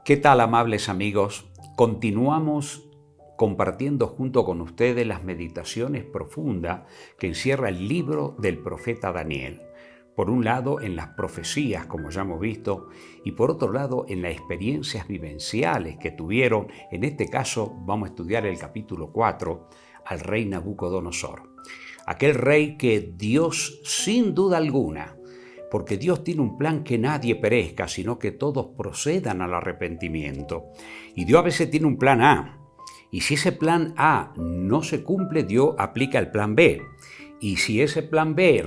¿Qué tal, amables amigos? Continuamos compartiendo junto con ustedes las meditaciones profundas que encierra el libro del profeta Daniel. Por un lado, en las profecías, como ya hemos visto, y por otro lado, en las experiencias vivenciales que tuvieron, en este caso vamos a estudiar el capítulo 4, al rey Nabucodonosor. Aquel rey que Dios, sin duda alguna, porque Dios tiene un plan que nadie perezca, sino que todos procedan al arrepentimiento. Y Dios a veces tiene un plan A, y si ese plan A no se cumple, Dios aplica el plan B. Y si ese plan B,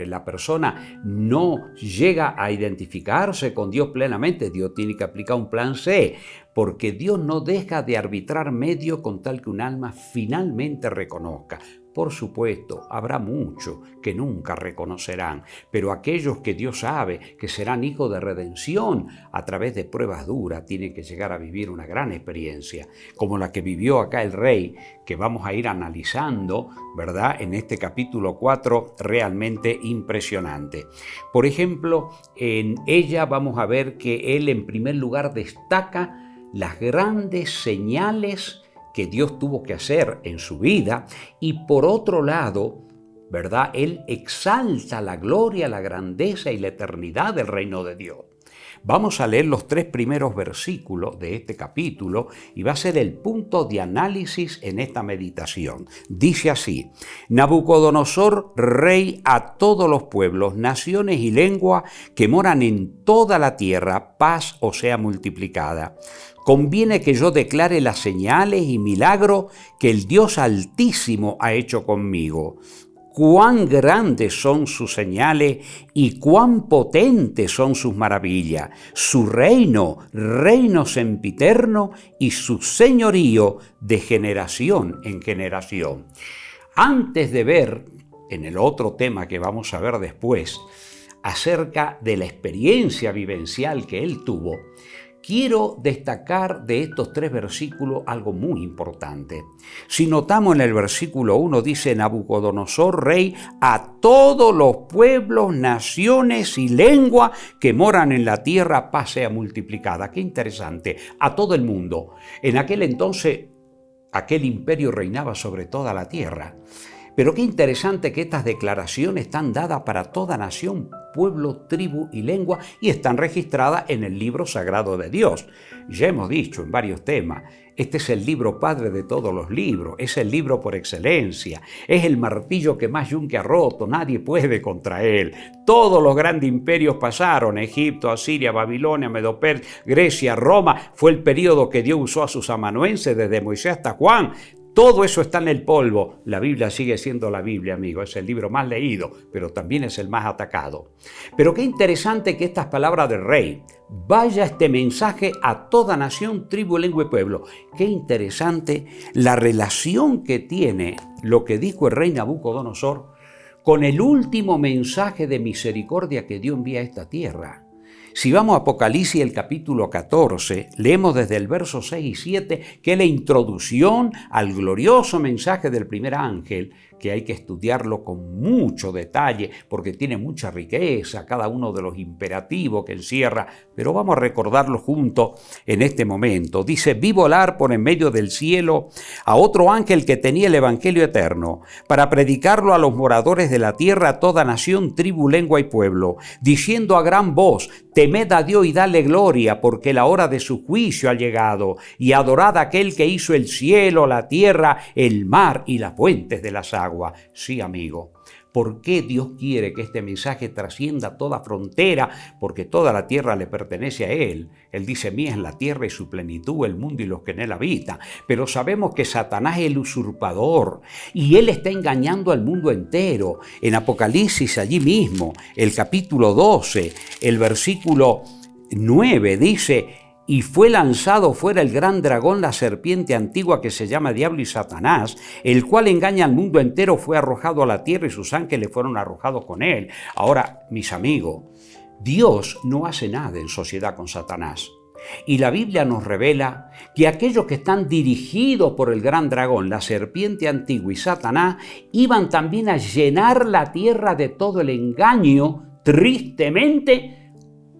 la persona no llega a identificarse con Dios plenamente, Dios tiene que aplicar un plan C, porque Dios no deja de arbitrar medios con tal que un alma finalmente reconozca. Por supuesto, habrá muchos que nunca reconocerán, pero aquellos que Dios sabe que serán hijos de redención a través de pruebas duras tienen que llegar a vivir una gran experiencia, como la que vivió acá el rey, que vamos a ir analizando, ¿verdad?, en este capítulo 4, realmente impresionante. Por ejemplo, en ella vamos a ver que él en primer lugar destaca las grandes señales que Dios tuvo que hacer en su vida, y por otro lado, ¿verdad?, él exalta la gloria, la grandeza y la eternidad del reino de Dios. Vamos a leer los 3 primeros versículos de este capítulo y va a ser el punto de análisis en esta meditación. Dice así: Nabucodonosor, rey a todos los pueblos, naciones y lenguas que moran en toda la tierra, paz os sea multiplicada. Conviene que yo declare las señales y milagros que el Dios Altísimo ha hecho conmigo. Cuán grandes son sus señales y cuán potentes son sus maravillas. Su reino sempiterno y su señorío de generación en generación. Antes de ver, en el otro tema que vamos a ver después, acerca de la experiencia vivencial que él tuvo, quiero destacar de estos 3 versículos algo muy importante. Si notamos en el versículo 1 dice: Nabucodonosor, rey a todos los pueblos, naciones y lenguas que moran en la tierra, paz sea multiplicada. Qué interesante, a todo el mundo. En aquel entonces, aquel imperio reinaba sobre toda la tierra. Pero qué interesante que estas declaraciones están dadas para toda nación, pueblo, tribu y lengua, y están registradas en el libro sagrado de Dios. Ya hemos dicho en varios temas, este es el libro padre de todos los libros, es el libro por excelencia, es el martillo que más yunque ha roto, nadie puede contra él. Todos los grandes imperios pasaron: Egipto, Asiria, Babilonia, Medo-Persia, Grecia, Roma. Fue el periodo que Dios usó a sus amanuenses desde Moisés hasta Juan. Todo eso está en el polvo. La Biblia sigue siendo la Biblia, amigo. Es el libro más leído, pero también es el más atacado. Pero qué interesante que estas palabras del rey vaya este mensaje a toda nación, tribu, lengua y pueblo. Qué interesante la relación que tiene lo que dijo el rey Nabucodonosor con el último mensaje de misericordia que Dios envía a esta tierra. Si vamos a Apocalipsis, el capítulo 14, leemos desde el verso 6 y 7 que es la introducción al glorioso mensaje del primer ángel, que hay que estudiarlo con mucho detalle porque tiene mucha riqueza, cada uno de los imperativos que encierra, pero vamos a recordarlo juntos en este momento. Dice: vi volar por en medio del cielo a otro ángel que tenía el evangelio eterno, para predicarlo a los moradores de la tierra, a toda nación, tribu, lengua y pueblo, diciendo a gran voz: temed a Dios y dale gloria, porque la hora de su juicio ha llegado, y adorad a aquel que hizo el cielo, la tierra, el mar y las fuentes de las aguas. Sí, amigo. ¿Por qué Dios quiere que este mensaje trascienda toda frontera? Porque toda la tierra le pertenece a Él. Él dice: mía es la tierra y su plenitud, el mundo y los que en él habitan. Pero sabemos que Satanás es el usurpador y él está engañando al mundo entero. En Apocalipsis, allí mismo, el capítulo 12, el versículo 9 dice: y fue lanzado fuera el gran dragón, la serpiente antigua que se llama Diablo y Satanás, el cual engaña al mundo entero, fue arrojado a la tierra y sus ángeles fueron arrojados con él. Ahora, mis amigos, Dios no hace nada en sociedad con Satanás. Y la Biblia nos revela que aquellos que están dirigidos por el gran dragón, la serpiente antigua y Satanás, iban también a llenar la tierra de todo el engaño, tristemente,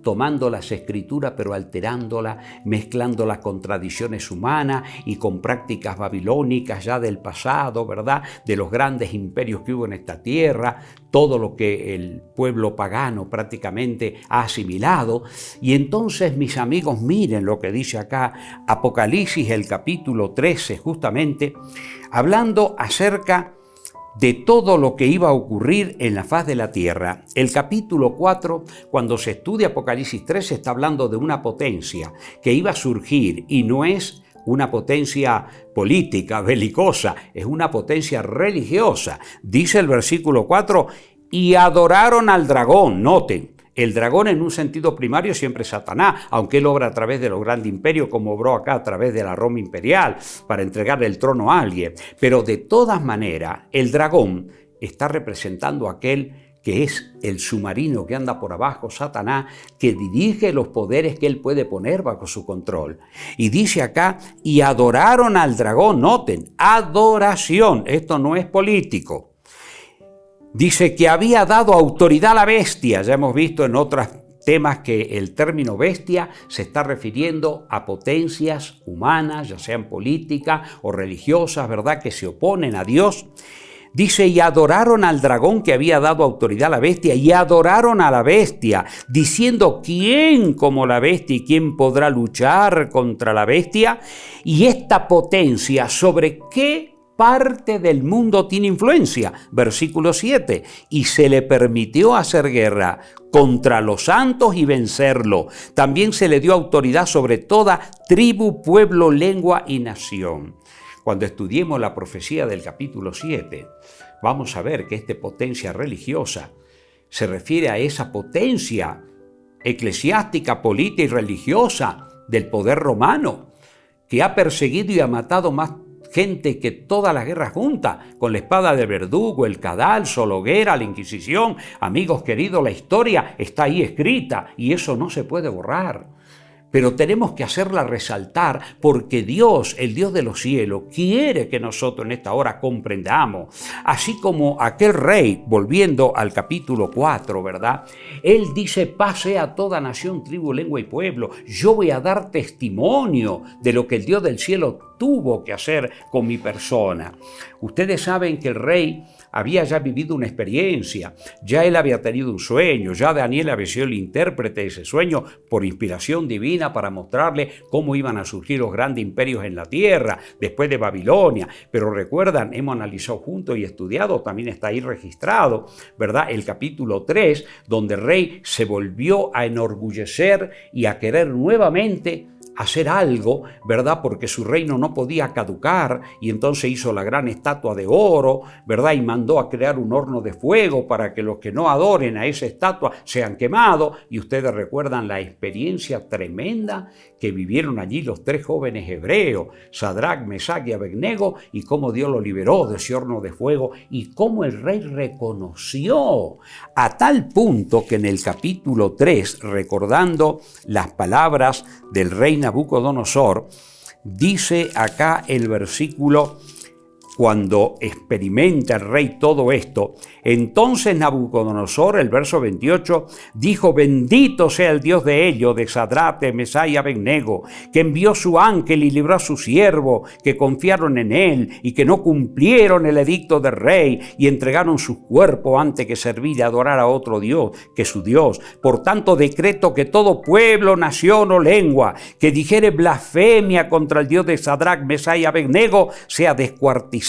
tomando las escrituras pero alterándolas, mezclando las contradicciones humanas y con prácticas babilónicas ya del pasado, ¿verdad? De los grandes imperios que hubo en esta tierra, todo lo que el pueblo pagano prácticamente ha asimilado. Y entonces, mis amigos, miren lo que dice acá Apocalipsis, el capítulo 13, justamente, hablando acerca de todo lo que iba a ocurrir en la faz de la tierra. El capítulo 4, cuando se estudia Apocalipsis 13, está hablando de una potencia que iba a surgir, y no es una potencia política, belicosa, es una potencia religiosa. Dice el versículo 4, y adoraron al dragón. Noten, el dragón en un sentido primario siempre es Satanás, aunque él obra a través de los grandes imperios, como obró acá a través de la Roma imperial, para entregar el trono a alguien. Pero de todas maneras, el dragón está representando a aquel que es el submarino que anda por abajo, Satanás, que dirige los poderes que él puede poner bajo su control. Y dice acá, y adoraron al dragón. Noten, adoración, esto no es político. Dice que había dado autoridad a la bestia. Ya hemos visto en otros temas que el término bestia se está refiriendo a potencias humanas, ya sean políticas o religiosas, ¿verdad?, que se oponen a Dios. Dice, y adoraron al dragón que había dado autoridad a la bestia, y adoraron a la bestia, diciendo, ¿quién como la bestia y quién podrá luchar contra la bestia? Y esta potencia, ¿sobre qué parte del mundo tiene influencia? Versículo 7, y se le permitió hacer guerra contra los santos y vencerlo. También se le dio autoridad sobre toda tribu, pueblo, lengua y nación. Cuando estudiemos la profecía del capítulo 7, vamos a ver que esta potencia religiosa se refiere a esa potencia eclesiástica, política y religiosa del poder romano, que ha perseguido y ha matado más gente que todas las guerras juntas, con la espada de verdugo, el cadalso, la hoguera, la Inquisición. Amigos queridos, la historia está ahí escrita y eso no se puede borrar. Pero tenemos que hacerla resaltar porque Dios, el Dios de los cielos, quiere que nosotros en esta hora comprendamos. Así como aquel rey, volviendo al capítulo 4, ¿verdad? Él dice, pase a toda nación, tribu, lengua y pueblo. Yo voy a dar testimonio de lo que el Dios del cielo tuvo que hacer con mi persona. Ustedes saben que el rey había ya vivido una experiencia, ya él había tenido un sueño, ya Daniel había sido el intérprete de ese sueño por inspiración divina para mostrarle cómo iban a surgir los grandes imperios en la tierra después de Babilonia. Pero recuerdan, hemos analizado juntos y estudiado, también está ahí registrado, ¿verdad? El capítulo 3, donde el rey se volvió a enorgullecer y a querer nuevamente hacer algo, ¿verdad? Porque su reino no podía caducar y entonces hizo la gran estatua de oro, ¿verdad? Y mandó a crear un horno de fuego para que los que no adoren a esa estatua sean quemados. Y ustedes recuerdan la experiencia tremenda que vivieron allí los tres jóvenes hebreos, Sadrac, Mesac y Abednego, y cómo Dios lo liberó de ese horno de fuego y cómo el rey reconoció a tal punto que en el capítulo 3, recordando las palabras del rey Nabucodonosor, dice acá el versículo, cuando experimenta el rey todo esto, entonces Nabucodonosor, el verso 28, dijo, bendito sea el Dios de ellos, de Sadrac, de Mesach y Abednego, que envió su ángel y libró a su siervo, que confiaron en él y que no cumplieron el edicto del rey y entregaron sus cuerpos antes que servir y adorar a otro Dios que su Dios. Por tanto, decreto que todo pueblo, nación o lengua que dijere blasfemia contra el Dios de Sadrac, Mesach y Abednego sea descuartizado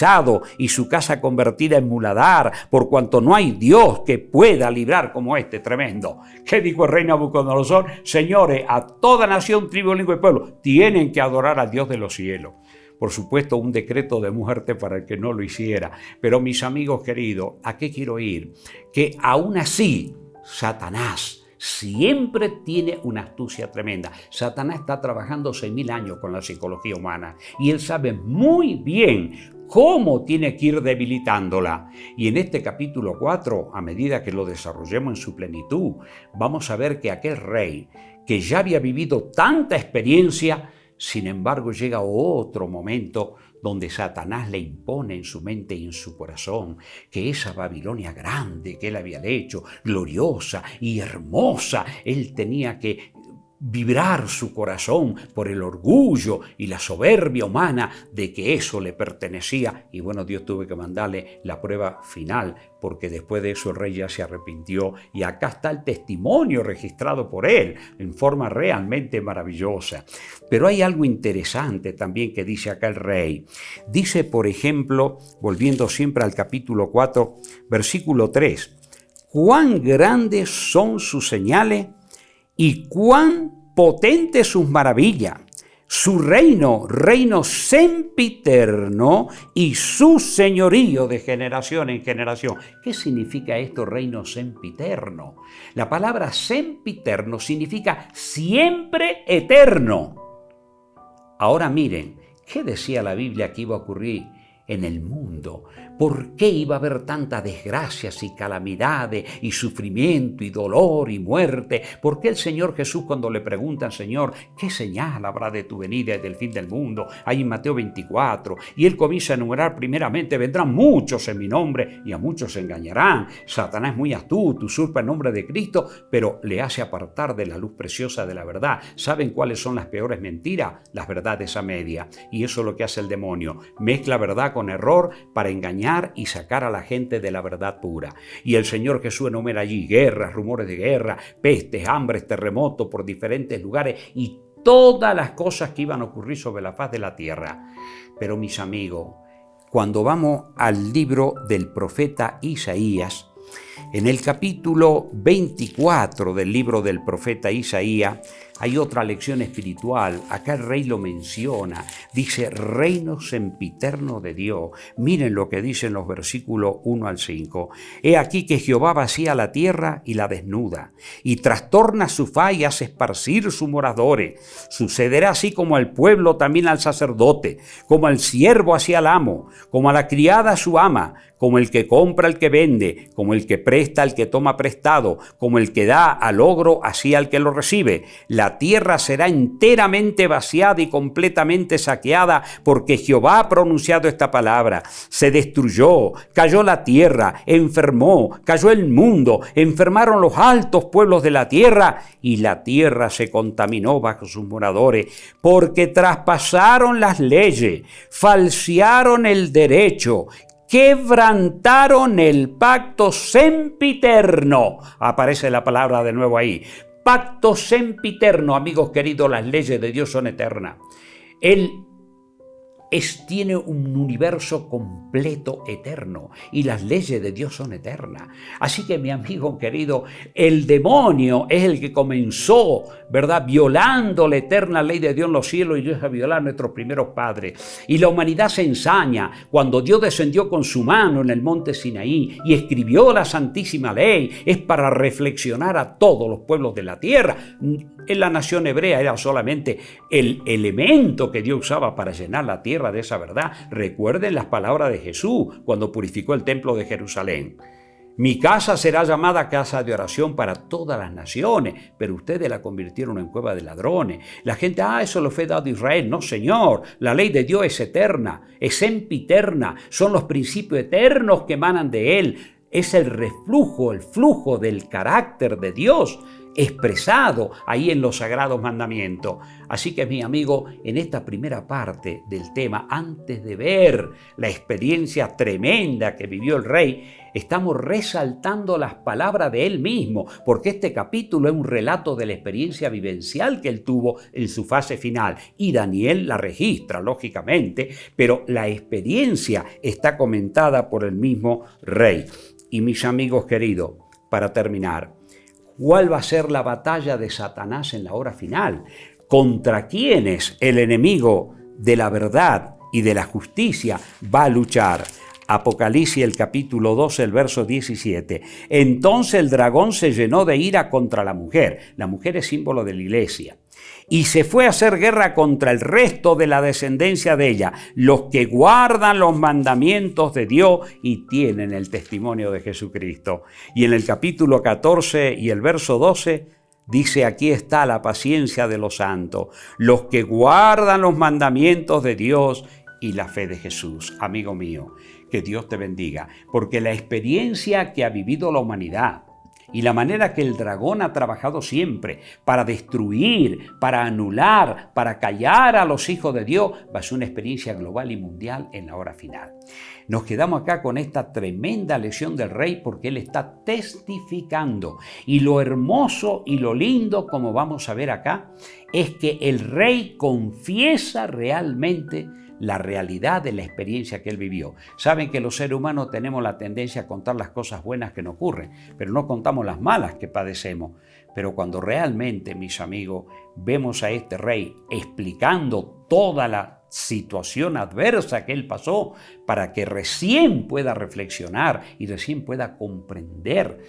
y su casa convertida en muladar, por cuanto no hay Dios que pueda librar como este tremendo. ¿Qué dijo el rey Nabucodonosor? Señores, a toda nación, tribu, lengua y pueblo tienen que adorar al Dios de los cielos. Por supuesto, un decreto de muerte para el que no lo hiciera. Pero mis amigos queridos, ¿a qué quiero ir? Que aún así, Satanás siempre tiene una astucia tremenda. Satanás está trabajando 6.000 años con la psicología humana y él sabe muy bien cómo tiene que ir debilitándola. Y en este capítulo 4, a medida que lo desarrollemos en su plenitud, vamos a ver que aquel rey que ya había vivido tanta experiencia, sin embargo llega otro momento donde Satanás le impone en su mente y en su corazón que esa Babilonia grande que él había hecho, gloriosa y hermosa, él tenía que vibrar su corazón por el orgullo y la soberbia humana de que eso le pertenecía. Y bueno, Dios tuvo que mandarle la prueba final, porque después de eso el rey ya se arrepintió, y acá está el testimonio registrado por él en forma realmente maravillosa. Pero hay algo interesante también que dice acá el rey. Dice, por ejemplo, volviendo siempre al capítulo 4, versículo 3, «Cuán grandes son sus señales y cuán potentes sus maravillas. Su reino sempiterno y su señorío de generación en generación». ¿Qué significa esto, reino sempiterno? La palabra sempiterno significa siempre eterno. Ahora miren, ¿qué decía la Biblia que iba a ocurrir en el mundo? ¿Por qué iba a haber tantas desgracias y calamidades y sufrimiento y dolor y muerte? ¿Por qué el Señor Jesús, cuando le preguntan, Señor, ¿qué señal habrá de tu venida y del fin del mundo? Ahí en Mateo 24, y él comienza a enumerar primeramente, vendrán muchos en mi nombre y a muchos se engañarán. Satanás es muy astuto, usurpa el nombre de Cristo, pero le hace apartar de la luz preciosa de la verdad. ¿Saben cuáles son las peores mentiras? Las verdades a media. Y eso es lo que hace el demonio. Mezcla verdad con error para engañar y sacar a la gente de la verdad pura. Y el Señor Jesús enumera allí guerras, rumores de guerra, pestes, hambres, terremotos por diferentes lugares y todas las cosas que iban a ocurrir sobre la faz de la tierra. Pero mis amigos, cuando vamos al libro del profeta Isaías, en el capítulo 24 del libro del profeta Isaías, hay otra lección espiritual. Acá el rey lo menciona. Dice, reino sempiterno de Dios. Miren lo que dicen los versículos 1 al 5. He aquí que Jehová vacía la tierra y la desnuda, y trastorna su faz y hace esparcir sus moradores. Sucederá así como al pueblo también al sacerdote, como al siervo hacia el amo, como a la criada a su ama, como el que compra al que vende, como el que presta al que toma prestado, como el que da al ogro así al que lo recibe. La tierra será enteramente vaciada y completamente saqueada, porque Jehová ha pronunciado esta palabra. Se destruyó, cayó la tierra, enfermó, cayó el mundo, enfermaron los altos pueblos de la tierra, y la tierra se contaminó bajo sus moradores, porque traspasaron las leyes, falsearon el derecho, quebrantaron el pacto sempiterno. Aparece la palabra de nuevo ahí. Pacto sempiterno, amigos queridos, las leyes de Dios son eternas. Él tiene un universo completo eterno y las leyes de Dios son eternas. Así que, mi amigo querido, el demonio es el que comenzó, ¿verdad?, violando la eterna ley de Dios en los cielos, y Dios a violar a nuestros primeros padres. Y la humanidad se ensaña cuando Dios descendió con su mano en el monte Sinaí y escribió la santísima ley. Es para reflexionar a todos los pueblos de la tierra. En la nación hebrea era solamente el elemento que Dios usaba para llenar la tierra de esa verdad. Recuerden las palabras de Jesús cuando purificó el templo de Jerusalén. Mi casa será llamada casa de oración para todas las naciones, pero ustedes la convirtieron en cueva de ladrones. La gente, eso lo fue dado a Israel. No, Señor, la ley de Dios es eterna, es sempiterna, son los principios eternos que emanan de Él. Es el reflujo, el flujo del carácter de Dios expresado ahí en los sagrados mandamientos. Así que, mi amigo, en esta primera parte del tema, antes de ver la experiencia tremenda que vivió el rey, estamos resaltando las palabras de él mismo, porque este capítulo es un relato de la experiencia vivencial que él tuvo en su fase final, y Daniel la registra, lógicamente, pero la experiencia está comentada por el mismo rey. Y mis amigos queridos, para terminar, ¿cuál va a ser la batalla de Satanás en la hora final? ¿Contra quiénes el enemigo de la verdad y de la justicia va a luchar? Apocalipsis, el capítulo 12, el verso 17. Entonces el dragón se llenó de ira contra la mujer. La mujer es símbolo de la iglesia. Y se fue a hacer guerra contra el resto de la descendencia de ella, los que guardan los mandamientos de Dios y tienen el testimonio de Jesucristo. Y en el capítulo 14 y el verso 12 dice, aquí está la paciencia de los santos, los que guardan los mandamientos de Dios y la fe de Jesús. Amigo mío, que Dios te bendiga, porque la experiencia que ha vivido la humanidad y la manera que el dragón ha trabajado siempre para destruir, para anular, para callar a los hijos de Dios, va a ser una experiencia global y mundial en la hora final. Nos quedamos acá con esta tremenda lección del rey porque él está testificando. Y lo hermoso y lo lindo, como vamos a ver acá, es que el rey confiesa realmente la realidad de la experiencia que él vivió. Saben que los seres humanos tenemos la tendencia a contar las cosas buenas que nos ocurren, pero no contamos las malas que padecemos. Pero cuando realmente, mis amigos, vemos a este rey explicando toda la situación adversa que él pasó para que recién pueda reflexionar y recién pueda comprender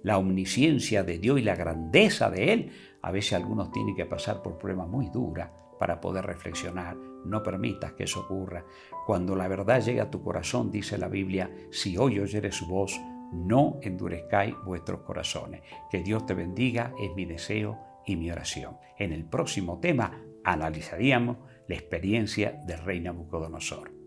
la omnisciencia de Dios y la grandeza de él, a veces algunos tienen que pasar por pruebas muy duras para poder reflexionar. No permitas que eso ocurra. Cuando la verdad llega a tu corazón, dice la Biblia, si hoy oyeres su voz, no endurezcáis vuestros corazones. Que Dios te bendiga, es mi deseo y mi oración. En el próximo tema analizaríamos la experiencia del rey Nabucodonosor.